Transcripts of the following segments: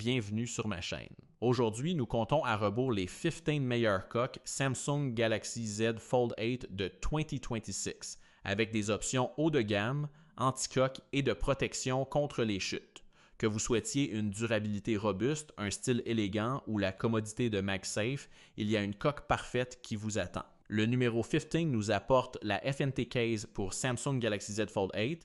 bienvenue sur ma chaîne. Aujourd'hui, nous comptons à rebours les 15 meilleures coques Samsung Galaxy Z Fold 8 de 2026, avec des options haut de gamme, anti-coque et de protection contre les chutes. Que vous souhaitiez une durabilité robuste, un style élégant ou la commodité de MagSafe, il y a une coque parfaite qui vous attend. Le numéro 15 nous apporte la FNT Case pour Samsung Galaxy Z Fold 8,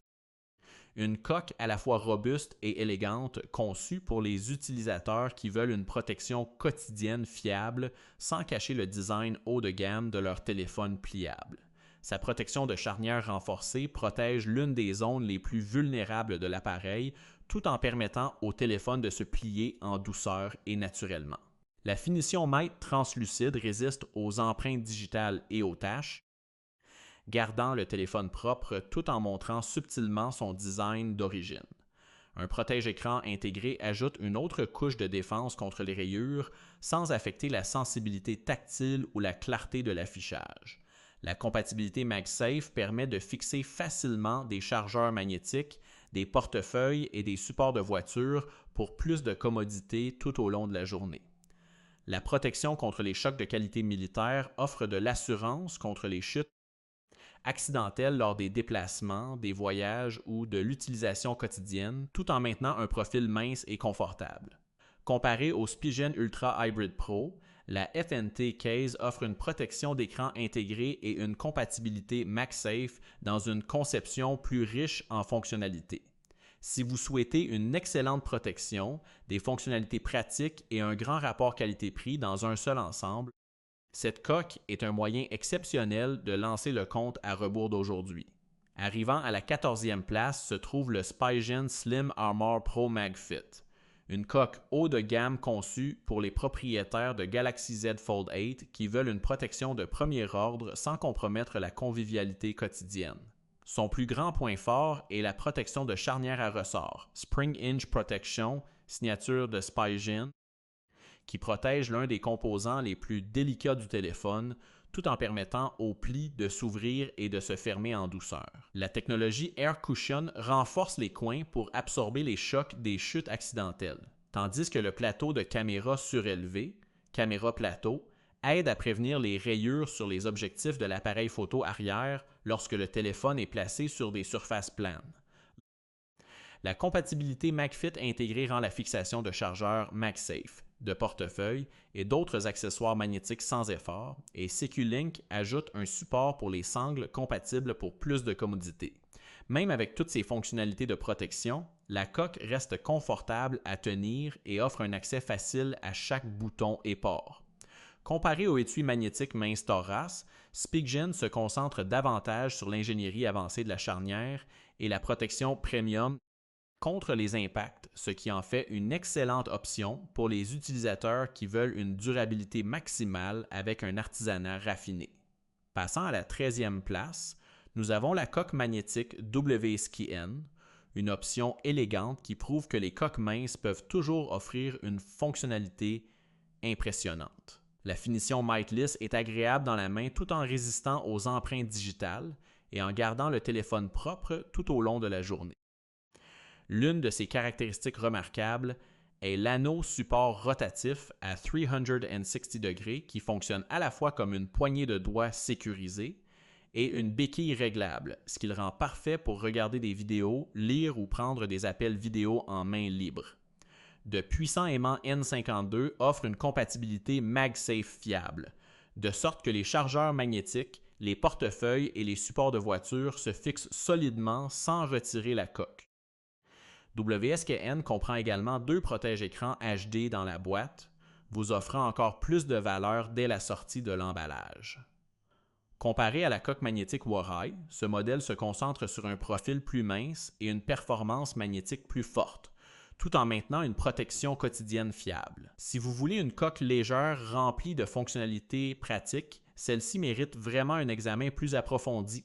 une coque à la fois robuste et élégante conçue pour les utilisateurs qui veulent une protection quotidienne fiable sans cacher le design haut de gamme de leur téléphone pliable. Sa protection de charnière renforcée protège l'une des zones les plus vulnérables de l'appareil tout en permettant au téléphone de se plier en douceur et naturellement. La finition matte translucide résiste aux empreintes digitales et aux taches, gardant le téléphone propre tout en montrant subtilement son design d'origine. Un protège-écran intégré ajoute une autre couche de défense contre les rayures sans affecter la sensibilité tactile ou la clarté de l'affichage. La compatibilité MagSafe permet de fixer facilement des chargeurs magnétiques, des portefeuilles et des supports de voiture pour plus de commodité tout au long de la journée. La protection contre les chocs de qualité militaire offre de l'assurance contre les chutes accidentelles lors des déplacements, des voyages ou de l'utilisation quotidienne, tout en maintenant un profil mince et confortable. Comparé au Spigen Ultra Hybrid Pro, la FNT Case offre une protection d'écran intégrée et une compatibilité MagSafe dans une conception plus riche en fonctionnalités. Si vous souhaitez une excellente protection, des fonctionnalités pratiques et un grand rapport qualité-prix dans un seul ensemble, cette coque est un moyen exceptionnel de lancer le compte à rebours d'aujourd'hui. Arrivant à la 14e place se trouve le Spigen Slim Armor Pro MagFit, une coque haut de gamme conçue pour les propriétaires de Galaxy Z Fold 8 qui veulent une protection de premier ordre sans compromettre la convivialité quotidienne. Son plus grand point fort est la protection de charnière à ressort, Spring Hinge Protection, signature de Spigen, qui protège l'un des composants les plus délicats du téléphone, tout en permettant aux plis de s'ouvrir et de se fermer en douceur. La technologie Air Cushion renforce les coins pour absorber les chocs des chutes accidentelles, tandis que le plateau de caméra surélevé, caméra plateau, aide à prévenir les rayures sur les objectifs de l'appareil photo arrière lorsque le téléphone est placé sur des surfaces planes. La compatibilité MagFit intégrée rend la fixation de chargeurs MagSafe, de portefeuille et d'autres accessoires magnétiques sans effort, et SecuLink ajoute un support pour les sangles compatible pour plus de commodité. Même avec toutes ces fonctionnalités de protection, la coque reste confortable à tenir et offre un accès facile à chaque bouton et port. Comparé au étui magnétique mince Taurus, Spigen se concentre davantage sur l'ingénierie avancée de la charnière et la protection premium contre les impacts, ce qui en fait une excellente option pour les utilisateurs qui veulent une durabilité maximale avec un artisanat raffiné. Passant à la 13e place, nous avons la coque magnétique WSKN, une option élégante qui prouve que les coques minces peuvent toujours offrir une fonctionnalité impressionnante. La finition Mateless est agréable dans la main tout en résistant aux empreintes digitales et en gardant le téléphone propre tout au long de la journée. L'une de ses caractéristiques remarquables est l'anneau support rotatif à 360 degrés qui fonctionne à la fois comme une poignée de doigts sécurisée et une béquille réglable, ce qui le rend parfait pour regarder des vidéos, lire ou prendre des appels vidéo en main libre. De puissants aimants N52 offrent une compatibilité MagSafe fiable, de sorte que les chargeurs magnétiques, les portefeuilles et les supports de voiture se fixent solidement sans retirer la coque. WSKN comprend également 2 protège-écrans HD dans la boîte, vous offrant encore plus de valeur dès la sortie de l'emballage. Comparé à la coque magnétique Huawei, ce modèle se concentre sur un profil plus mince et une performance magnétique plus forte, tout en maintenant une protection quotidienne fiable. Si vous voulez une coque légère remplie de fonctionnalités pratiques, celle-ci mérite vraiment un examen plus approfondi.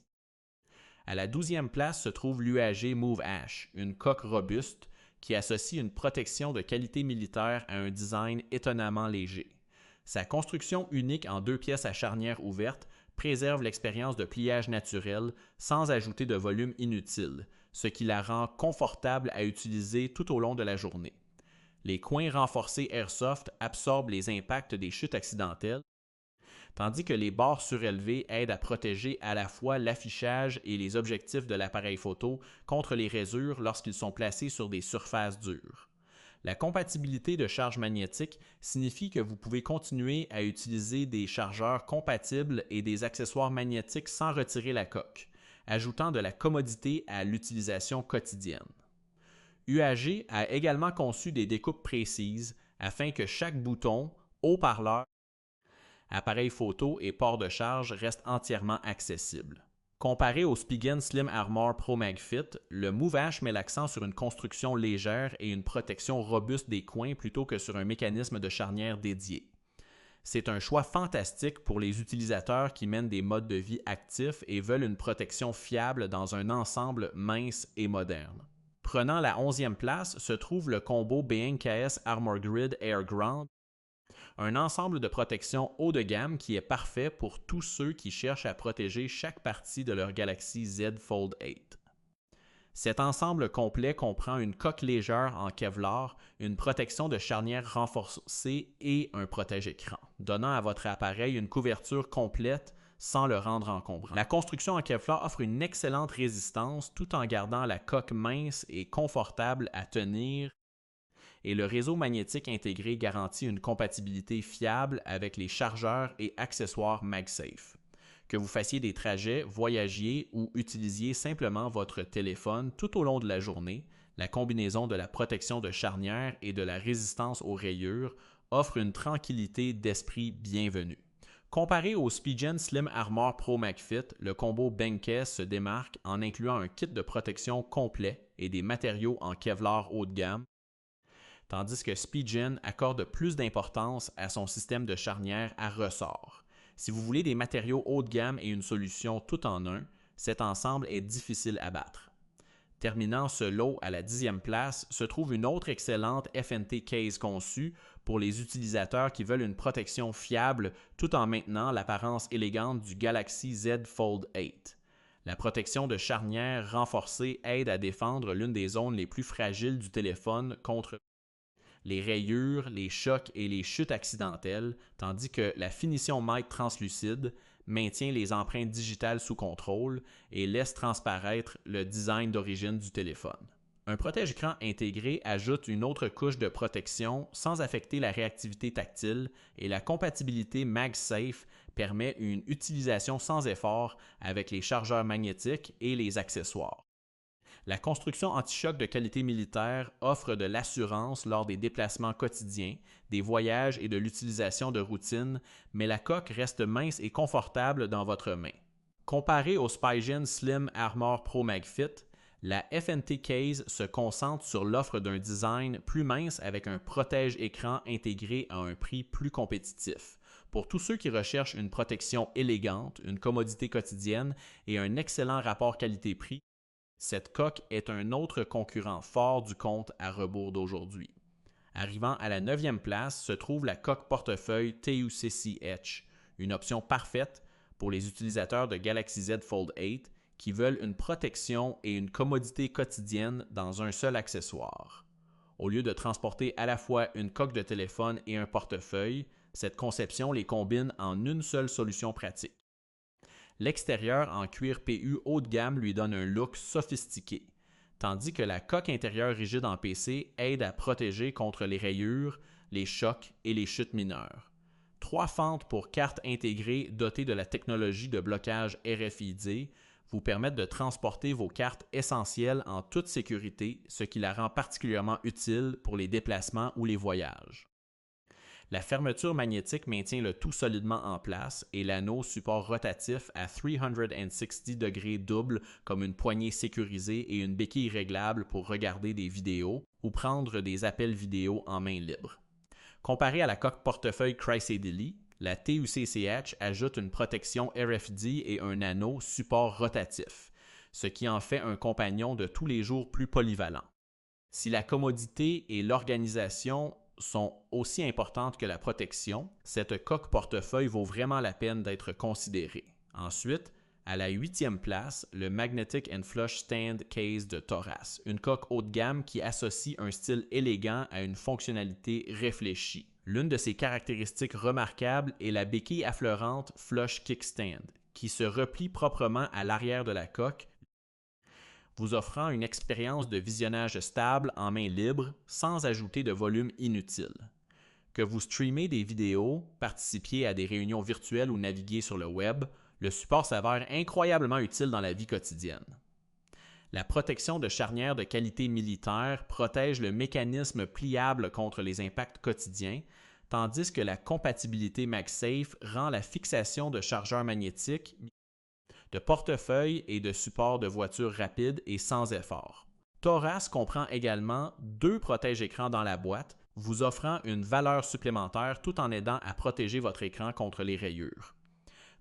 À la 12e place se trouve l'UAG Move Ash, une coque robuste qui associe une protection de qualité militaire à un design étonnamment léger. Sa construction unique en 2 pièces à charnière ouverte préserve l'expérience de pliage naturel sans ajouter de volume inutile, ce qui la rend confortable à utiliser tout au long de la journée. Les coins renforcés Airsoft absorbent les impacts des chutes accidentelles, tandis que les barres surélevées aident à protéger à la fois l'affichage et les objectifs de l'appareil photo contre les résures lorsqu'ils sont placés sur des surfaces dures. La compatibilité de charge magnétique signifie que vous pouvez continuer à utiliser des chargeurs compatibles et des accessoires magnétiques sans retirer la coque, ajoutant de la commodité à l'utilisation quotidienne. UAG a également conçu des découpes précises afin que chaque bouton, haut-parleur, appareil photo et port de charge restent entièrement accessibles. Comparé au Spigen Slim Armor Pro MagFit, le MoveH met l'accent sur une construction légère et une protection robuste des coins plutôt que sur un mécanisme de charnière dédié. C'est un choix fantastique pour les utilisateurs qui mènent des modes de vie actifs et veulent une protection fiable dans un ensemble mince et moderne. Prenant la 11e place se trouve le combo BNKS Armor Grid Air Ground, un ensemble de protection haut de gamme qui est parfait pour tous ceux qui cherchent à protéger chaque partie de leur Galaxy Z Fold 8. Cet ensemble complet comprend une coque légère en Kevlar, une protection de charnière renforcée et un protège-écran, donnant à votre appareil une couverture complète sans le rendre encombrant. La construction en Kevlar offre une excellente résistance tout en gardant la coque mince et confortable à tenir, et le réseau magnétique intégré garantit une compatibilité fiable avec les chargeurs et accessoires MagSafe. Que vous fassiez des trajets, voyagiez ou utilisiez simplement votre téléphone tout au long de la journée, la combinaison de la protection de charnière et de la résistance aux rayures offre une tranquillité d'esprit bienvenue. Comparé au Spigen Slim Armor Pro MagFit, le combo Benke se démarque en incluant un kit de protection complet et des matériaux en Kevlar haut de gamme, tandis que Spigen accorde plus d'importance à son système de charnière à ressort. Si vous voulez des matériaux haut de gamme et une solution tout en un, cet ensemble est difficile à battre. Terminant ce lot à la 10e place se trouve une autre excellente FNT case conçue pour les utilisateurs qui veulent une protection fiable tout en maintenant l'apparence élégante du Galaxy Z Fold 8. La protection de charnière renforcée aide à défendre l'une des zones les plus fragiles du téléphone contre les rayures, les chocs et les chutes accidentelles, tandis que la finition Mic translucide maintient les empreintes digitales sous contrôle et laisse transparaître le design d'origine du téléphone. Un protège-écran intégré ajoute une autre couche de protection sans affecter la réactivité tactile et la compatibilité MagSafe permet une utilisation sans effort avec les chargeurs magnétiques et les accessoires. La construction anti-choc de qualité militaire offre de l'assurance lors des déplacements quotidiens, des voyages et de l'utilisation de routine, mais la coque reste mince et confortable dans votre main. Comparé au Spigen Slim Armor Pro MagFit, la FNT Case se concentre sur l'offre d'un design plus mince avec un protège-écran intégré à un prix plus compétitif. Pour tous ceux qui recherchent une protection élégante, une commodité quotidienne et un excellent rapport qualité-prix, cette coque est un autre concurrent fort du compte à rebours d'aujourd'hui. Arrivant à la 9e place se trouve la coque portefeuille TUCC Etch, une option parfaite pour les utilisateurs de Galaxy Z Fold 8 qui veulent une protection et une commodité quotidienne dans un seul accessoire. Au lieu de transporter à la fois une coque de téléphone et un portefeuille, cette conception les combine en une seule solution pratique. L'extérieur en cuir PU haut de gamme lui donne un look sophistiqué, tandis que la coque intérieure rigide en PC aide à protéger contre les rayures, les chocs et les chutes mineures. 3 fentes pour carte intégrée dotées de la technologie de blocage RFID vous permettent de transporter vos cartes essentielles en toute sécurité, ce qui la rend particulièrement utile pour les déplacements ou les voyages. La fermeture magnétique maintient le tout solidement en place et l'anneau support rotatif à 360 degrés double comme une poignée sécurisée et une béquille réglable pour regarder des vidéos ou prendre des appels vidéo en main libre. Comparé à la coque portefeuille Chrysadili, la TUCCH ajoute une protection RFID et un anneau support rotatif, ce qui en fait un compagnon de tous les jours plus polyvalent. Si la commodité et l'organisation sont aussi importantes que la protection, cette coque portefeuille vaut vraiment la peine d'être considérée. Ensuite, À la 8e place, le Magnetic and Flush Stand Case de Thoras, une coque haut de gamme qui associe un style élégant à une fonctionnalité réfléchie. L'une de ses caractéristiques remarquables est la béquille affleurante Flush Kickstand, qui se replie proprement à l'arrière de la coque, vous offrant une expérience de visionnage stable en main libre sans ajouter de volume inutile. Que vous streamez des vidéos, participiez à des réunions virtuelles ou naviguez sur le web, le support s'avère incroyablement utile dans la vie quotidienne. La protection de charnières de qualité militaire protège le mécanisme pliable contre les impacts quotidiens, tandis que la compatibilité MagSafe rend la fixation de chargeurs magnétiques, de portefeuille et de supports de voitures rapides et sans effort. Thoras comprend également 2 protège-écrans dans la boîte, vous offrant une valeur supplémentaire tout en aidant à protéger votre écran contre les rayures.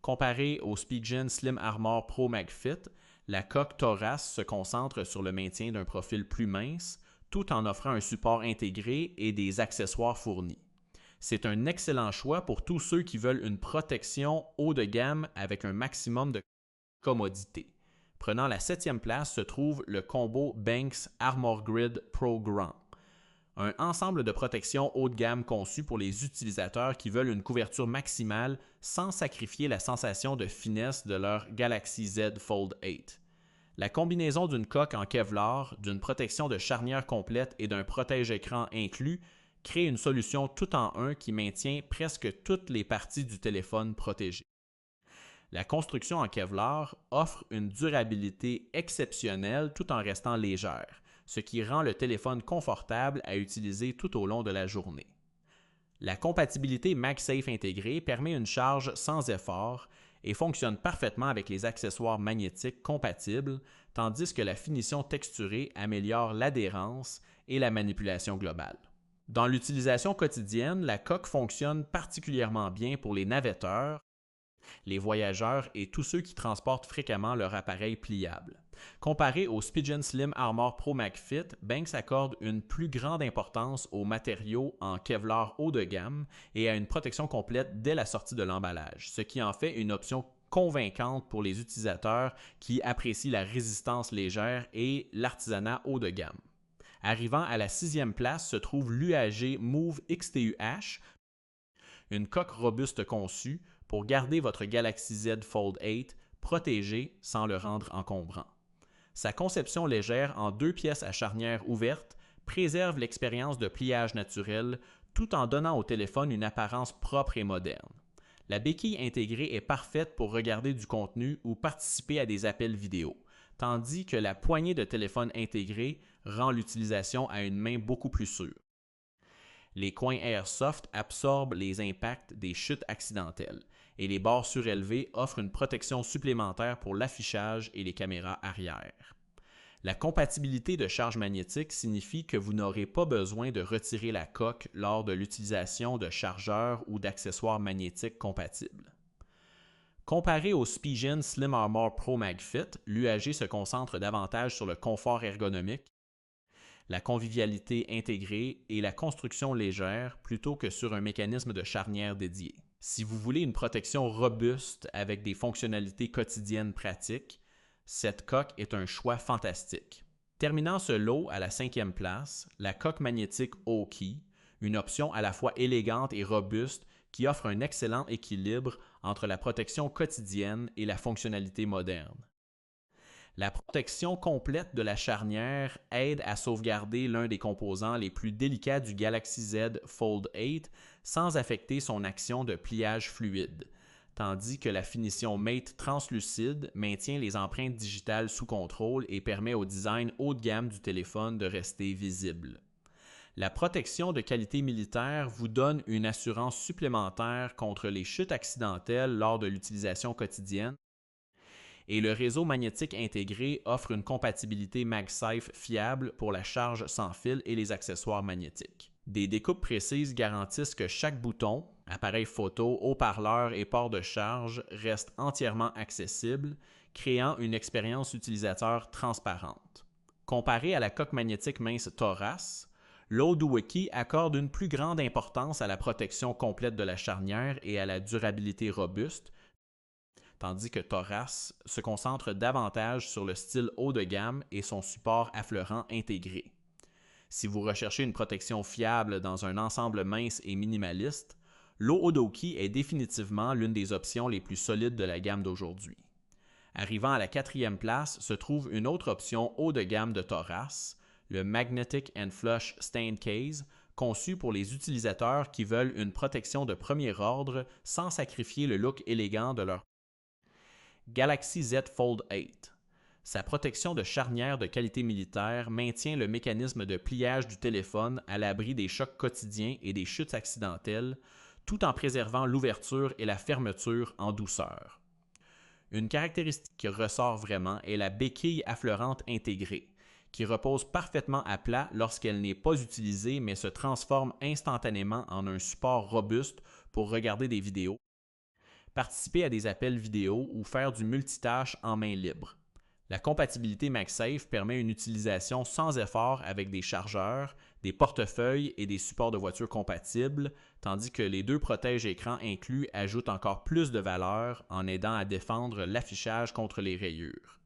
Comparé au Spigen Slim Armor Pro MagFit, la coque Thoras se concentre sur le maintien d'un profil plus mince, tout en offrant un support intégré et des accessoires fournis. C'est un excellent choix pour tous ceux qui veulent une protection haut de gamme avec un maximum de commodité. Prenant la 7e place se trouve le combo Banks Armor Grid Pro Grand, un ensemble de protection haut de gamme conçu pour les utilisateurs qui veulent une couverture maximale sans sacrifier la sensation de finesse de leur Galaxy Z Fold 8. La combinaison d'une coque en Kevlar, d'une protection de charnière complète et d'un protège-écran inclus crée une solution tout en un qui maintient presque toutes les parties du téléphone protégées. La construction en Kevlar offre une durabilité exceptionnelle tout en restant légère, ce qui rend le téléphone confortable à utiliser tout au long de la journée. La compatibilité MagSafe intégrée permet une charge sans effort et fonctionne parfaitement avec les accessoires magnétiques compatibles, tandis que la finition texturée améliore l'adhérence et la manipulation globale. Dans l'utilisation quotidienne, la coque fonctionne particulièrement bien pour les navetteurs, les voyageurs et tous ceux qui transportent fréquemment leur appareil pliable. Comparé au Spigen Slim Armor Pro MagFit, Banks accorde une plus grande importance aux matériaux en Kevlar haut de gamme et à une protection complète dès la sortie de l'emballage, ce qui en fait une option convaincante pour les utilisateurs qui apprécient la résistance légère et l'artisanat haut de gamme. Arrivant à la 6e place se trouve l'UAG Move XTU-H, une coque robuste conçue pour garder votre Galaxy Z Fold 8 protégé sans le rendre encombrant. Sa conception légère en 2 pièces à charnière ouverte préserve l'expérience de pliage naturel tout en donnant au téléphone une apparence propre et moderne. La béquille intégrée est parfaite pour regarder du contenu ou participer à des appels vidéo, tandis que la poignée de téléphone intégrée rend l'utilisation à une main beaucoup plus sûre. Les coins Airsoft absorbent les impacts des chutes accidentelles et les bords surélevés offrent une protection supplémentaire pour l'affichage et les caméras arrière. La compatibilité de charge magnétique signifie que vous n'aurez pas besoin de retirer la coque lors de l'utilisation de chargeurs ou d'accessoires magnétiques compatibles. Comparé au Spigen Slim Armor Pro MagFit, l'UAG se concentre davantage sur le confort ergonomique, la convivialité intégrée et la construction légère plutôt que sur un mécanisme de charnière dédié. Si vous voulez une protection robuste avec des fonctionnalités quotidiennes pratiques, cette coque est un choix fantastique. Terminant ce lot à la 5e place, la coque magnétique Oki, une option à la fois élégante et robuste qui offre un excellent équilibre entre la protection quotidienne et la fonctionnalité moderne. La protection complète de la charnière aide à sauvegarder l'un des composants les plus délicats du Galaxy Z Fold 8 sans affecter son action de pliage fluide, tandis que la finition Mate translucide maintient les empreintes digitales sous contrôle et permet au design haut de gamme du téléphone de rester visible. La protection de qualité militaire vous donne une assurance supplémentaire contre les chutes accidentelles lors de l'utilisation quotidienne, et le réseau magnétique intégré offre une compatibilité MagSafe fiable pour la charge sans fil et les accessoires magnétiques. Des découpes précises garantissent que chaque bouton, appareil photo, haut-parleur et port de charge reste entièrement accessible, créant une expérience utilisateur transparente. Comparé à la coque magnétique mince Thoras, l'Odookie accorde une plus grande importance à la protection complète de la charnière et à la durabilité robuste, tandis que Taurus se concentre davantage sur le style haut de gamme et son support affleurant intégré. Si vous recherchez une protection fiable dans un ensemble mince et minimaliste, l'O-Odoki est définitivement l'une des options les plus solides de la gamme d'aujourd'hui. Arrivant à la 4e place se trouve une autre option haut de gamme de Taurus, le Magnetic and Flush Stand Case, conçu pour les utilisateurs qui veulent une protection de premier ordre sans sacrifier le look élégant de leur Galaxy Z Fold 8. Sa protection de charnière de qualité militaire maintient le mécanisme de pliage du téléphone à l'abri des chocs quotidiens et des chutes accidentelles, tout en préservant l'ouverture et la fermeture en douceur. Une caractéristique qui ressort vraiment est la béquille affleurante intégrée, qui repose parfaitement à plat lorsqu'elle n'est pas utilisée mais se transforme instantanément en un support robuste pour regarder des vidéos, participer à des appels vidéo ou faire du multitâche en main libre. La compatibilité MagSafe permet une utilisation sans effort avec des chargeurs, des portefeuilles et des supports de voiture compatibles, tandis que les 2 protèges écrans inclus ajoutent encore plus de valeur en aidant à défendre l'affichage contre les rayures.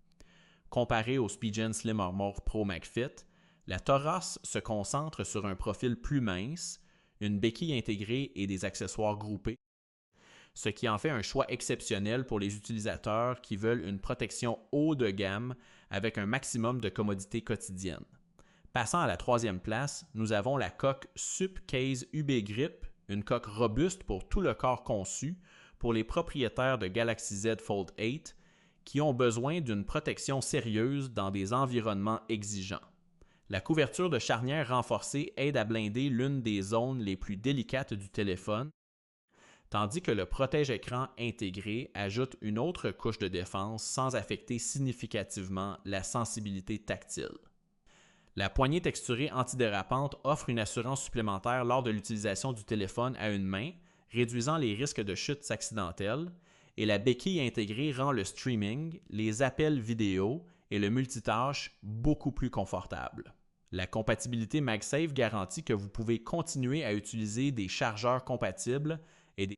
Comparé au Spigen Slim Armor Pro MagFit, la Taurus se concentre sur un profil plus mince, une béquille intégrée et des accessoires groupés, ce qui en fait un choix exceptionnel pour les utilisateurs qui veulent une protection haut de gamme avec un maximum de commodité quotidienne. Passant à la 3e place, nous avons la coque SupCase UB Grip, une coque robuste pour tout le corps conçu pour les propriétaires de Galaxy Z Fold 8 qui ont besoin d'une protection sérieuse dans des environnements exigeants. La couverture de charnière renforcée aide à blinder l'une des zones les plus délicates du téléphone, tandis que le protège-écran intégré ajoute une autre couche de défense sans affecter significativement la sensibilité tactile. La poignée texturée antidérapante offre une assurance supplémentaire lors de l'utilisation du téléphone à une main, réduisant les risques de chutes accidentelles, et la béquille intégrée rend le streaming, les appels vidéo et le multitâche beaucoup plus confortables. La compatibilité MagSafe garantit que vous pouvez continuer à utiliser des chargeurs compatibles et des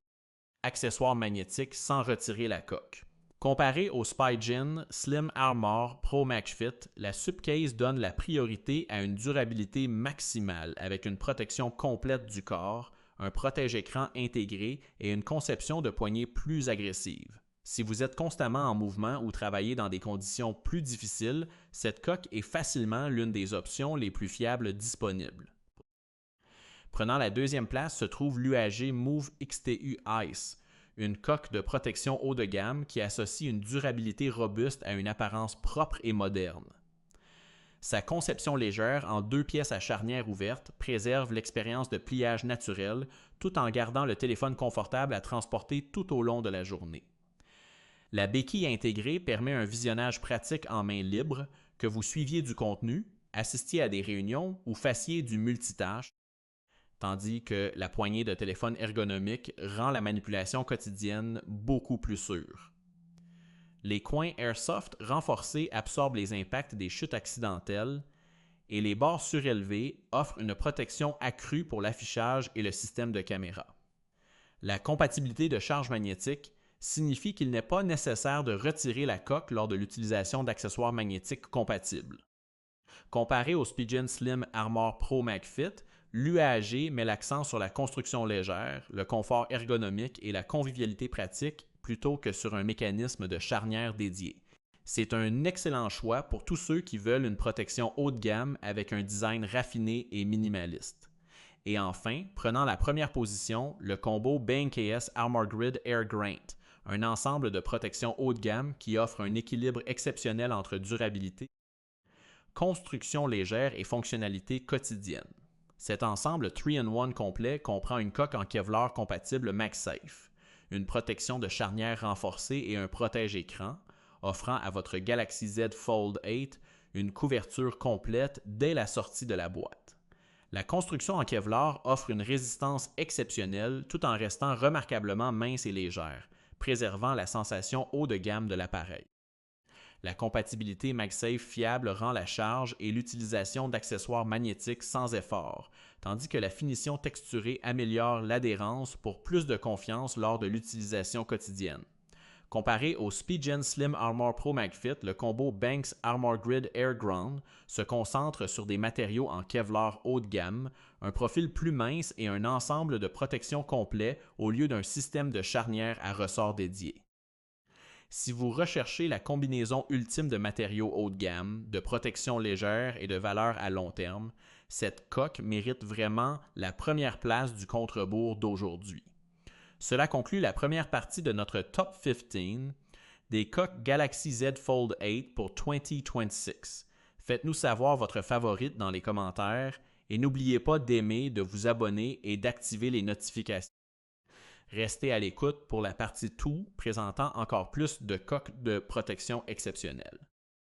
accessoires magnétiques sans retirer la coque. Comparé au Spigen Slim Armor Pro MagFit, la SupCase donne la priorité à une durabilité maximale avec une protection complète du corps, un protège-écran intégré et une conception de poignée plus agressive. Si vous êtes constamment en mouvement ou travaillez dans des conditions plus difficiles, cette coque est facilement l'une des options les plus fiables disponibles. Prenant la 2e place se trouve l'UAG Move XTU Ice, une coque de protection haut de gamme qui associe une durabilité robuste à une apparence propre et moderne. Sa conception légère en 2 pièces à charnière ouverte préserve l'expérience de pliage naturel tout en gardant le téléphone confortable à transporter tout au long de la journée. La béquille intégrée permet un visionnage pratique en main libre, que vous suiviez du contenu, assistiez à des réunions ou fassiez du multitâche, tandis que la poignée de téléphone ergonomique rend la manipulation quotidienne beaucoup plus sûre. Les coins Airsoft renforcés absorbent les impacts des chutes accidentelles et les bords surélevés offrent une protection accrue pour l'affichage et le système de caméra. La compatibilité de charge magnétique signifie qu'il n'est pas nécessaire de retirer la coque lors de l'utilisation d'accessoires magnétiques compatibles. Comparé au Spigen Slim Armor Pro MagFit, l'UAG met l'accent sur la construction légère, le confort ergonomique et la convivialité pratique plutôt que sur un mécanisme de charnière dédié. C'est un excellent choix pour tous ceux qui veulent une protection haut de gamme avec un design raffiné et minimaliste. Et enfin, prenant la première position, le combo BNKS Armor Grid Air Grant, un ensemble de protection haut de gamme qui offre un équilibre exceptionnel entre durabilité, construction légère et fonctionnalité quotidienne. Cet ensemble 3-in-1 complet comprend une coque en Kevlar compatible MagSafe, une protection de charnière renforcée et un protège-écran, offrant à votre Galaxy Z Fold 8 une couverture complète dès la sortie de la boîte. La construction en Kevlar offre une résistance exceptionnelle tout en restant remarquablement mince et légère, préservant la sensation haut de gamme de l'appareil. La compatibilité MagSafe fiable rend la charge et l'utilisation d'accessoires magnétiques sans effort, tandis que la finition texturée améliore l'adhérence pour plus de confiance lors de l'utilisation quotidienne. Comparé au Speedgen Slim Armor Pro MagFit, le combo Banks Armor Grid Air Ground se concentre sur des matériaux en Kevlar haut de gamme, un profil plus mince et un ensemble de protection complet au lieu d'un système de charnière à ressort dédié. Si vous recherchez la combinaison ultime de matériaux haut de gamme, de protection légère et de valeur à long terme, cette coque mérite vraiment la première place du contre-bourg d'aujourd'hui. Cela conclut la première partie de notre Top 15 des coques Galaxy Z Fold 8 pour 2026. Faites-nous savoir votre favorite dans les commentaires et n'oubliez pas d'aimer, de vous abonner et d'activer les notifications. Restez à l'écoute pour la partie 2 présentant encore plus de coques de protection exceptionnelles.